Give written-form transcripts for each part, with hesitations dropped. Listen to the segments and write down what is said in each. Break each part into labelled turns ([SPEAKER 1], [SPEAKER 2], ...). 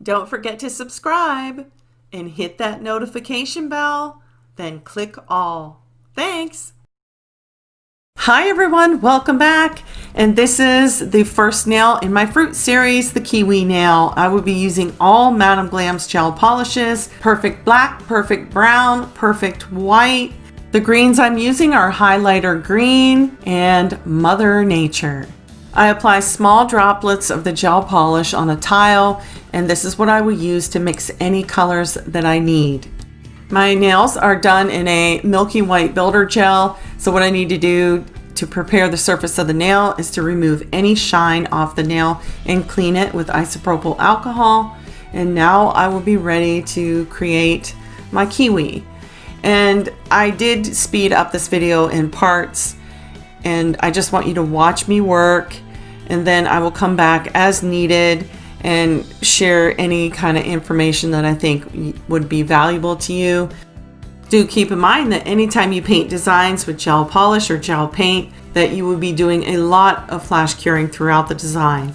[SPEAKER 1] Don't forget to subscribe and hit that notification bell, then click all. Thanks. Hi everyone, welcome back. And this is the first nail in my fruit series, the Kiwi nail. I will be using all Madam Glam's gel polishes, perfect black, perfect brown, perfect white. The greens I'm using are highlighter green and Mother Nature. I apply small droplets of the gel polish on a tile, and this is what I will use to mix any colors that I need. My nails are done in a milky white builder gel, so what I need to do to prepare the surface of the nail is to remove any shine off the nail and clean it with isopropyl alcohol. And now I will be ready to create my kiwi. And I did speed up this video in parts, and I just want you to watch me work, and then I will come back as needed and share any kind of information that I think would be valuable to you. Do keep in mind that anytime you paint designs with gel polish or gel paint, that you will be doing a lot of flash curing throughout the design.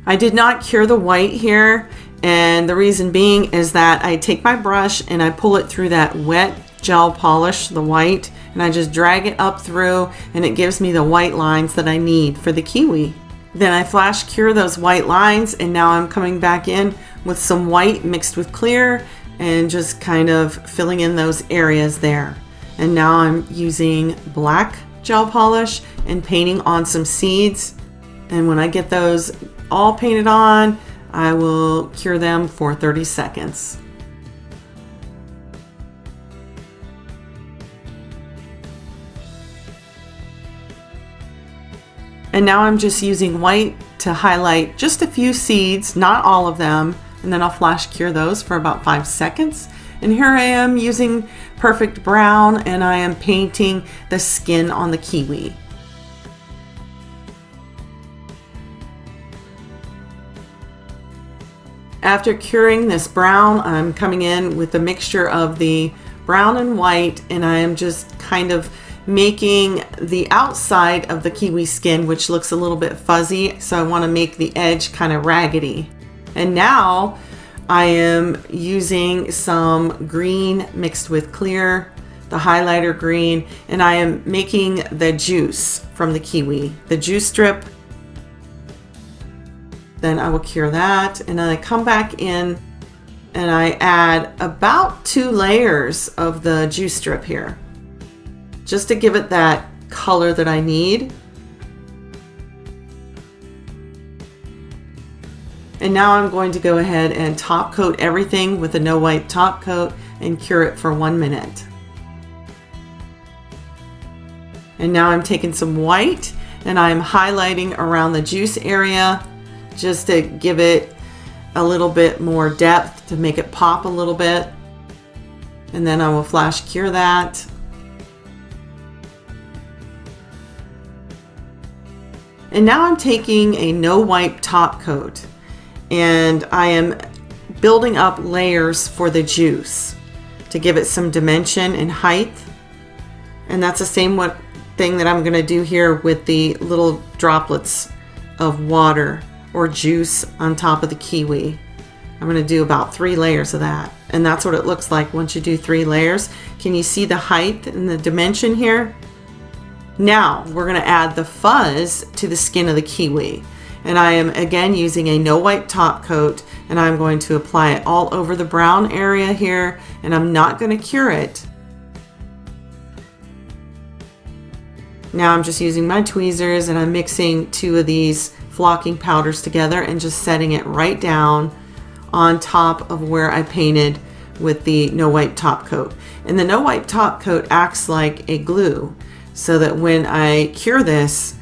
[SPEAKER 1] I did not cure the white here, and the reason being is that I take my brush and I pull it through that wet gel polish, the white, and I just drag it up through, and it gives me the white lines that I need for the kiwi. Then I flash cure those white lines, and now I'm coming back in with some white mixed with clear and just kind of filling in those areas there. And now I'm using black gel polish and painting on some seeds, and when I get those all painted on, I will cure them for 30 seconds. And now I'm just using white to highlight just a few seeds, not all of them, and then I'll flash cure those for about 5 seconds. And here I am using perfect brown, and I am painting the skin on the kiwi. After curing this brown, I'm coming in with a mixture of the brown and white, and I am just kind of making the outside of the kiwi skin, which looks a little bit fuzzy, so I want to make the edge kind of raggedy. And now I am using some green mixed with clear, the highlighter green, and I am making the juice from the kiwi, the juice strip. Then I will cure that, and then I come back in and I add about 2 layers of the juice strip here, just to give it that color that I need. And now I'm going to go ahead and top coat everything with a no wipe top coat and cure it for 1 minute. And now I'm taking some white and I'm highlighting around the juice area, just to give it a little bit more depth, to make it pop a little bit. And then I will flash cure that. And now I'm taking a no wipe top coat, and I am building up layers for the juice to give it some dimension and height. And that's the same thing that I'm going to do here with the little droplets of water or juice on top of the kiwi. I'm going to do about 3 layers of that, and that's what it looks like once you do 3 layers. Can you see the height and the dimension here? Now we're going to add the fuzz to the skin of the kiwi, And I am again using a no wipe top coat, and I'm going to apply it all over the brown area here, and I'm not going to cure it. Now I'm just using my tweezers and I'm mixing 2 of these flocking powders together and just setting it right down on top of where I painted with the no wipe top coat. And the no wipe top coat acts like a glue so that when I cure this,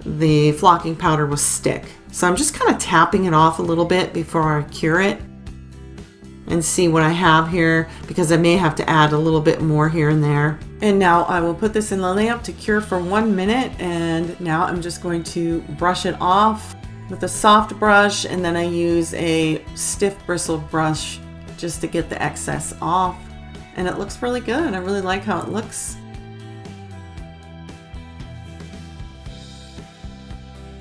[SPEAKER 1] the flocking powder will stick. So I'm just kind of tapping it off a little bit before I cure it and see what I have here, because I may have to add a little bit more here and there. And now I will put this in the lamp to cure for 1 minute, and now I'm just going to brush it off with a soft brush, and then I use a stiff bristled brush just to get the excess off. And it looks really good. I really like how it looks.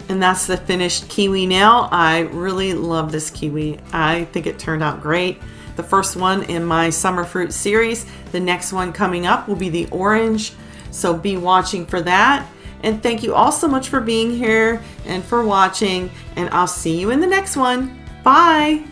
[SPEAKER 1] And that's the finished kiwi nail. I really love this kiwi. I think it turned out great. The first one in my summer fruit series. The next one coming up will be the orange. So be watching for that. And thank you all so much for being here and for watching. And I'll see you in the next one. Bye.